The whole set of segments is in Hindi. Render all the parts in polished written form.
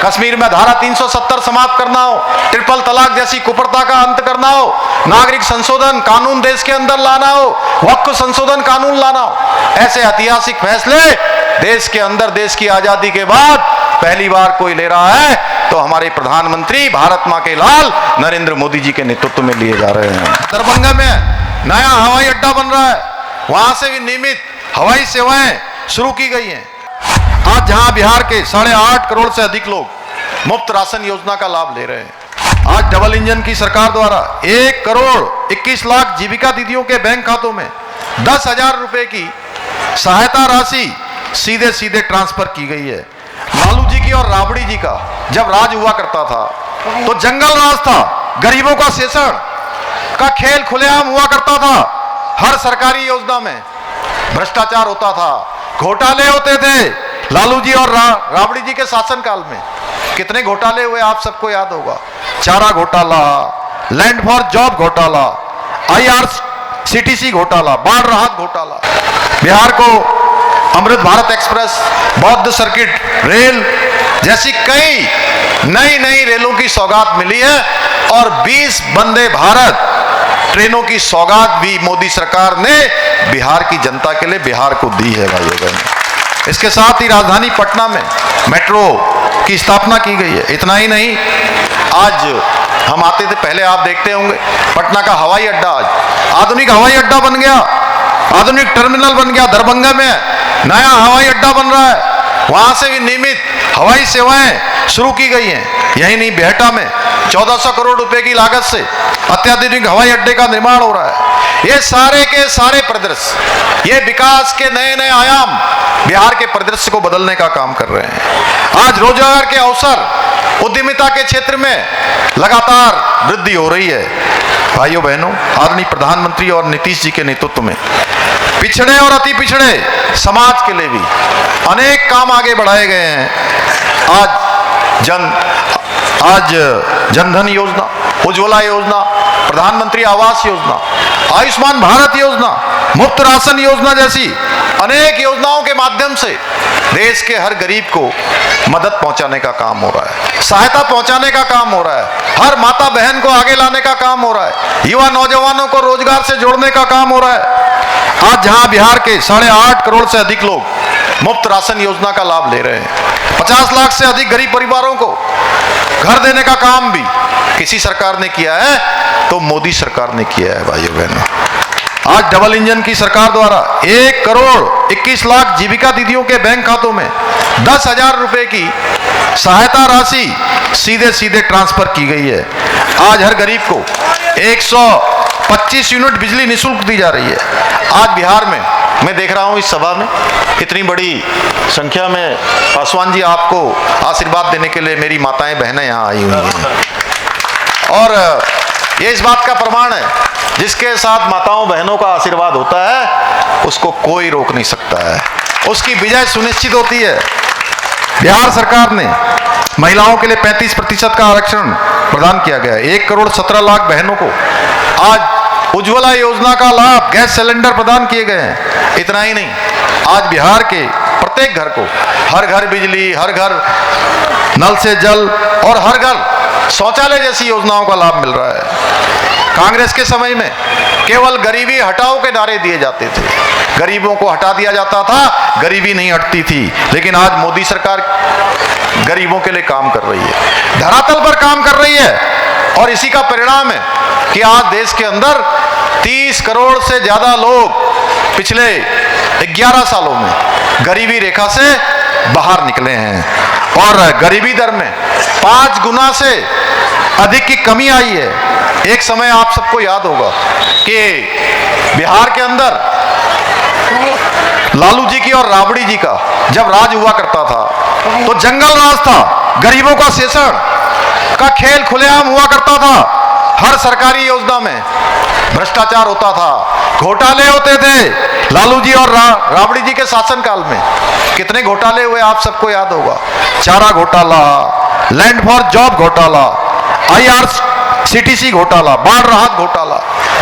कश्मीर में धारा 370 समाप्त करना हो, ट्रिपल तलाक जैसी कुप्रथा का अंत करना हो, नागरिक संशोधन कानून देश के अंदर लाना हो, वक्फ संशोधन कानून लाना हो, ऐसे ऐतिहासिक फैसले देश के अंदर देश की आजादी के बाद पहली बार कोई ले रहा है तो हमारे प्रधानमंत्री भारत मां के लाल नरेंद्र मोदी जी के नेतृत्व में लिए जा रहे हैं। दरभंगा में नया हवाई अड्डा बन रहा है, वहां से भी नियमित हवाई सेवाएं शुरू की गई हैं। आज जहां बिहार के 8.5 करोड़ से अधिक लोग मुफ्त राशन योजना का लाभ ले रहे हैं, आज डबल इंजन की सरकार द्वारा 1 करोड़ 21 लाख जीविका दीदियों के बैंक खातों में 10,000 रुपए की सहायता राशि सीधे सीधे ट्रांसफर की गई है। लालू जी की और राबड़ी जी का जब राज हुआ करता था तो जंगल राज था, गरीबों का शोषण का खेल खुलेआम हुआ करता था। हर सरकारी योजना में भ्रष्टाचार होता था, घोटाले होते थे। लालू जी और राबड़ी जी के शासनकाल में कितने घोटाले हुए आप सबको याद होगा। चारा घोटाला, लैंड फॉर जॉब घोटाला, IRCTC घोटाला, बाढ़ राहत घोटाला। बिहार को अमृत भारत एक्सप्रेस, बौद्ध सर्किट रेल जैसी कई नई रेलों की सौगात मिली है और 20 वंदे भारत ट्रेनों की सौगात भी मोदी सरकार ने बिहार की जनता के लिए बिहार को दी है भाइयों बहनों। इसके साथ ही राजधानी पटना में मेट्रो की स्थापना की गई है। इतना ही नहीं, आज हम आते थे पहले आप देखते होंगे पटना का हवाई अड्डा आज आधुनिक हवाई अड्डा बन गया, आधुनिक टर्मिनल बन गया। दरभंगा में नया हवाई अड्डा बन रहा है, वहां से भी नियमित हवाई सेवाएं शुरू की गई हैं। यही नहीं, बिहटा में 1400 करोड़ रुपए की लागत से अत्याधुनिक हवाई अड्डे का निर्माण हो रहा है। ये सारे के सारे परिदृश्य, ये विकास के नए आयाम बिहार के परिदृश्य को बदलने का काम कर रहे हैं। आज रोजगार के अवसर, उद्यमिता के क्षेत्र में लगातार वृद्धि हो रही है। भाइयों बहनों, आदरणीय प्रधानमंत्री और नीतीश जी के नेतृत्व में पिछड़े और अति पिछड़े समाज के लिए भी अनेक काम आगे बढ़ाए गए हैं। आज जनधन योजना, उज्ज्वला योजना, प्रधानमंत्री आवास योजना, आयुष्मान भारत योजना, मुफ्त राशन योजना जैसी अनेक योजनाओं के माध्यम से देश के हर गरीब को मदद पहुंचाने का काम हो रहा है, सहायता पहुंचाने का काम हो रहा है, हर माता बहन को आगे लाने का काम हो रहा है, युवा नौजवानों को रोजगार से जोड़ने का काम हो रहा है। आज जहां बिहार के 8.5 करोड़ से अधिक लोग मुफ्त राशन योजना का लाभ ले रहे हैं, 50 लाख से अधिक गरीब परिवारों को घर देने का काम भी किसी सरकार ने किया है तो मोदी सरकार ने किया है। भाइयों बहनों, आज डबल इंजन की सरकार द्वारा 1 करोड़ 21 लाख जीविका दीदियों के बैंक खातों में 10,000 रुपए की सहायता राशि सीधे सीधे ट्रांसफर की गई है। आज हर गरीब को 125 यूनिट बिजली निःशुल्क दी जा रही है। आज बिहार में मैं देख रहा हूं इस सभा में इतनी बड़ी संख्या में पासवान जी आपको आशीर्वाद देने के लिए मेरी माताएं बहनें यहाँ आई हुई हैं और ये इस बात का प्रमाण है, जिसके साथ माताओं बहनों का आशीर्वाद होता है उसको कोई रोक नहीं सकता है, उसकी विजय सुनिश्चित होती है। बिहार सरकार ने महिलाओं के लिए 35% का आरक्षण प्रदान किया गया है। 1 करोड़ 17 लाख बहनों को आज उज्ज्वला योजना का लाभ, गैस सिलेंडर प्रदान किए गए हैं। इतना ही नहीं, आज बिहार के प्रत्येक घर को हर घर बिजली, हर घर नल से जल और हर घर शौचालय जैसी योजनाओं का लाभ मिल रहा है। कांग्रेस के समय में केवल गरीबी हटाओ के नारे दिए जाते थे, गरीबों को हटा दिया जाता था, गरीबी नहीं हटती थी। लेकिन आज मोदी सरकार गरीबों के लिए काम कर रही है, धरातल पर काम कर रही है और इसी का परिणाम है कि आज देश के अंदर 30 करोड़ से ज्यादा लोग पिछले 11 सालों में गरीबी रेखा से बाहर निकले हैं और गरीबी दर में 5 गुना से अधिक की कमी आई है। एक समय आप सबको याद होगा कि बिहार के अंदर लालू जी की और राबड़ी जी का जब राज हुआ करता था तो जंगल राज था, गरीबों का शोषण का खेल खुलेआम हुआ करता था। हर सरकारी योजना में भ्रष्टाचार होता था, घोटाले होते थे। लालू जी और राबड़ी जी के शासनकाल में कितने घोटाले हुए आप सबको याद होगा। चारा घोटाला, लैंड फॉर जॉब घोटाला, IRCTC घोटाला, बाढ़ राहत घोटाला,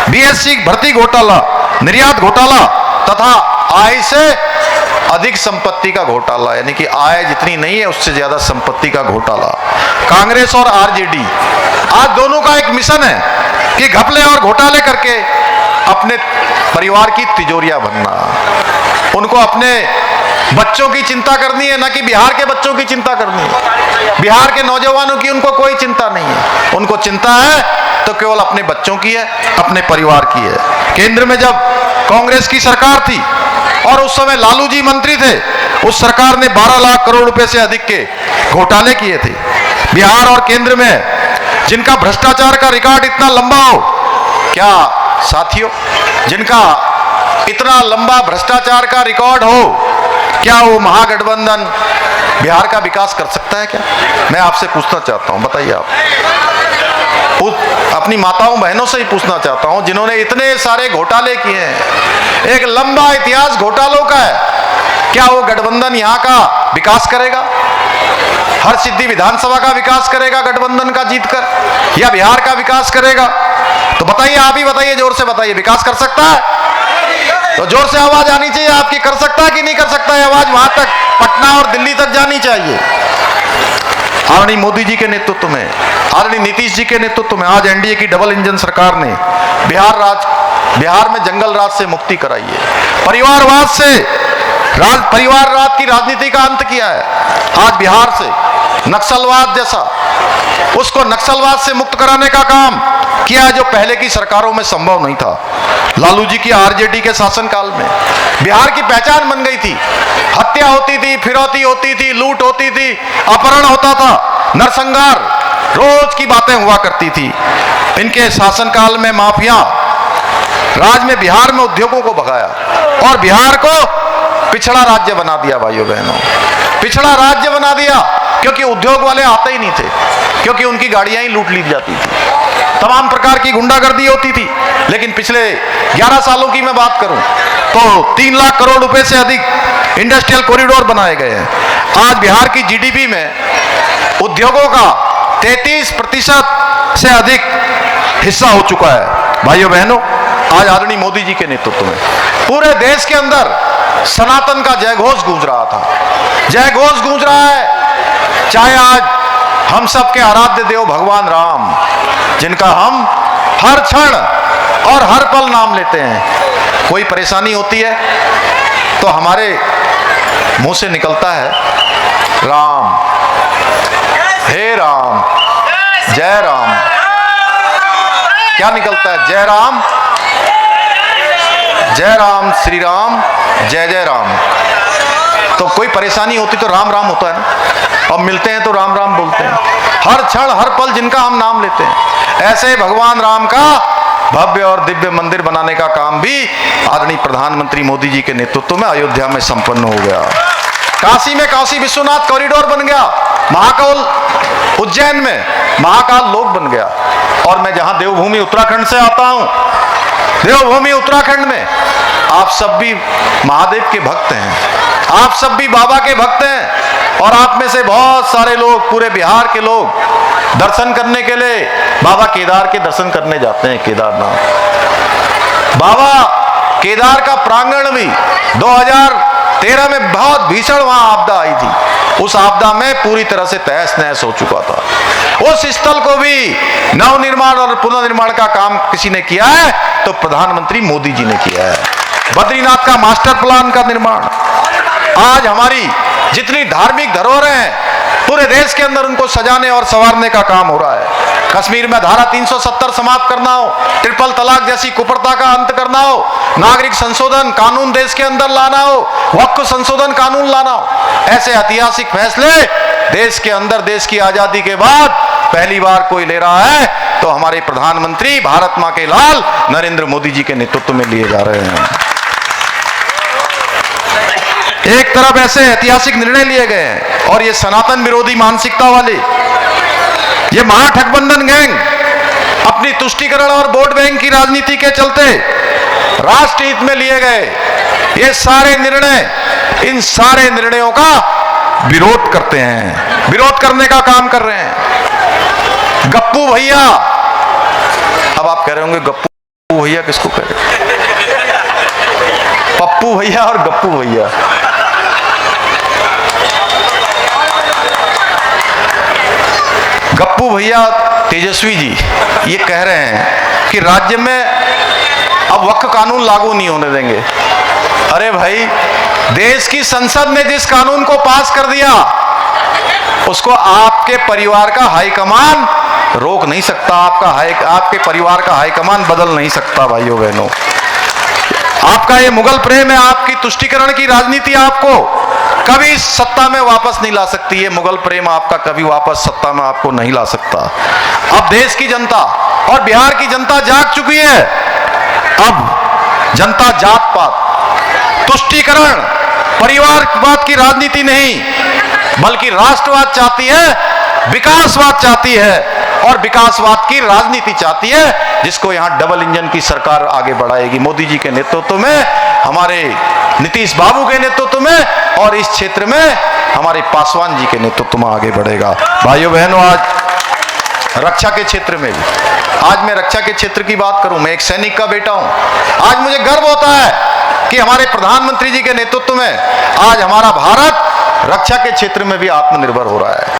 BSc भर्ती घोटाला, निर्यात घोटाला तथा आय से अधिक संपत्ति का घोटाला, यानी कि आय जितनी नहीं है उससे ज्यादा संपत्ति का घोटाला। कांग्रेस और आरजेडी आज दोनों का एक मिशन है कि घपले और घोटाले करके अपने परिवार की तिजोरियां भरना। उनको अपने बच्चों की चिंता करनी है, ना कि बिहार के बच्चों की चिंता करनी है। बिहार के नौजवानों की उनको कोई चिंता नहीं है। उनको चिंता है तो केवल अपने बच्चों की है, अपने परिवार की है। केंद्र में जब कांग्रेस की सरकार थी और उस समय लालू जी मंत्री थे, उस सरकार ने 12 लाख करोड़ रुपए से अधिक के घोटाले किए थे। बिहार और केंद्र में जिनका भ्रष्टाचार का रिकॉर्ड इतना लंबा हो, क्या साथियों, जिनका इतना लंबा भ्रष्टाचार का रिकॉर्ड हो, क्या वो महागठबंधन बिहार का विकास कर सकता है क्या? मैं आपसे पूछना चाहता हूं, बताइए आप। अपनी माताओं बहनों से ही पूछना चाहता हूं जिन्होंने इतने सारे घोटाले किए हैं, एक लंबा इतिहास घोटालों का है, क्या वो गठबंधन यहां का विकास करेगा? हर सिद्धि विधानसभा का विकास करेगा गठबंधन का जीतकर, या बिहार का विकास करेगा? तो बताइए, आप ही बताइए, जोर से बताइए, विकास कर सकता है? तो जोर से आवाज आनी चाहिए आपकी, कर सकता है कि नहीं कर सकता है? आवाज वहां तक, पटना और दिल्ली तक जानी चाहिए। आदरणीय मोदी जी के नेतृत्व में, आदरणीय नीतीश जी के नेतृत्व में आज एनडीए की डबल इंजन सरकार ने बिहार में जंगल राज से मुक्ति कराई है। परिवारवाद से परिवारवाद की राजनीति का अंत किया है। आज बिहार से नक्सलवाद जैसा, उसको नक्सलवाद से मुक्त कराने का काम किया है, जो पहले की सरकारों में संभव नहीं था। लालू जी की आरजेडी के शासनकाल में बिहार की पहचान बन गई थी। हत्या होती थी, फिरौती होती थी, लूट होती थी, अपहरण होता था, नरसंहार रोज की बातें हुआ करती थी। इनके शासनकाल में माफिया राज में बिहार में उद्योगों को भगाया और बिहार को पिछड़ा राज्य बना दिया। भाइयों बहनों, पिछड़ा राज्य बना दिया, क्योंकि उद्योग वाले आते ही नहीं थे, क्योंकि उनकी गाड़ियां ही लूट ली जाती थी, तमाम प्रकार की गुंडागर्दी होती थी। लेकिन पिछले 11 सालों की मैं बात करूं तो 3 लाख करोड़ रुपए से अधिक इंडस्ट्रियल कॉरिडोर बनाए गए हैं। आज बिहार की जीडीपी में उद्योगों का 33% से अधिक हिस्सा हो चुका है। भाइयों बहनों, आज आदरणीय मोदी जी के नेतृत्व में पूरे देश के अंदर सनातन का जयघोष गूंज रहा था, जयघोष गूंज रहा है। चाहे आज हम सबके आराध्य देव भगवान राम, जिनका हम हर क्षण और हर पल नाम लेते हैं, कोई परेशानी होती है तो हमारे मुंह से निकलता है राम, हे राम, जय राम। क्या निकलता है? जय राम, जय राम, श्री राम, जय जय राम। तो कोई परेशानी होती तो राम राम होता है ना, और मिलते हैं तो राम राम बोलते हैं। हर क्षण हर पल जिनका हम नाम लेते हैं, ऐसे भगवान राम का भव्य और दिव्य मंदिर बनाने का काम भी आदरणीय प्रधानमंत्री मोदी जी के नेतृत्व में अयोध्या में संपन्न हो गया। काशी में काशी विश्वनाथ कॉरिडोर बन गया, महाकाल उज्जैन में महाकाल लोक बन गया। और मैं जहां देवभूमि उत्तराखंड से आता हूं, देवभूमि उत्तराखंड में आप सब भी महादेव के भक्त हैं, आप सब भी बाबा के भक्त हैं, और आप में से बहुत सारे लोग, पूरे बिहार के लोग दर्शन करने के लिए बाबा केदार के दर्शन करने जाते हैं। केदारनाथ बाबा केदार का प्रांगण भी 2013 में बहुत भीषण वहां आपदा आई थी, उस आपदा में पूरी तरह से तहस नहस हो चुका था। उस स्थल को भी नवनिर्माण और पुनर्निर्माण का काम किसी ने किया है तो प्रधानमंत्री मोदी जी ने किया है। बद्रीनाथ का मास्टर प्लान का निर्माण, आज हमारी जितनी धार्मिक धरोहरें हैं पूरे देश के अंदर उनको सजाने और संवारने का काम हो रहा है। कश्मीर में धारा 370 समाप्त करना हो, ट्रिपल तलाक जैसी कुप्रथा का अंत करना हो, नागरिक संशोधन कानून देश के अंदर लाना हो, वक्फ संशोधन कानून लाना हो, ऐसे ऐतिहासिक फैसले देश के अंदर देश की आजादी के बाद पहली बार कोई ले रहा है तो हमारे प्रधानमंत्री भारत मां के लाल नरेंद्र मोदी जी के नेतृत्व में लिए जा रहे हैं। एक तरफ ऐसे ऐतिहासिक निर्णय लिए गए हैं और ये सनातन विरोधी मानसिकता वाले, ये महागठबंधन गैंग अपनी तुष्टीकरण और वोट बैंक की राजनीति के चलते राष्ट्र हित में लिए गए ये सारे निर्णय, इन सारे निर्णयों का विरोध करते हैं, विरोध करने का काम कर रहे हैं। गप्पू भैया, अब आप कह रहे होंगे गप्पू भैया किसको कह रहे? पप्पू भैया और गप्पू भैया, गप्पू भैया तेजस्वी जी ये कह रहे हैं कि राज्य में अब वक्फ कानून लागू नहीं होने देंगे। अरे भाई, देश की संसद ने जिस कानून को पास कर दिया उसको आपके परिवार का हाईकमान रोक नहीं सकता, आपके परिवार का हाईकमान बदल नहीं सकता। भाइयों बहनों, आपका ये मुगल प्रेम है, आपकी तुष्टीकरण की राजनीति आपको कभी सत्ता में वापस नहीं ला सकती है। मुगल प्रेम आपका कभी वापस सत्ता में आपको नहीं ला सकता। अब देश की जनता और बिहार की जनता जाग चुकी है। अब जनता जात पात, तुष्टीकरण, परिवारवाद की राजनीति नहीं बल्कि राष्ट्रवाद चाहती है, विकासवाद चाहती है और विकासवाद की राजनीति चाहती है, जिसको यहां डबल इंजन की सरकार आगे बढ़ाएगी। मोदी जी के नेतृत्व में, हमारे नीतीश बाबू के नेतृत्व में और इस क्षेत्र में हमारे पासवान जी के नेतृत्व में आगे बढ़ेगा। भाइयों बहनों, आज रक्षा के क्षेत्र में भी, आज मैं रक्षा के क्षेत्र की बात करूं, मैं एक सैनिक का बेटा हूं। आज मुझे गर्व होता है कि हमारे प्रधानमंत्री जी के नेतृत्व में आज हमारा भारत रक्षा के क्षेत्र में भी आत्मनिर्भर हो रहा है।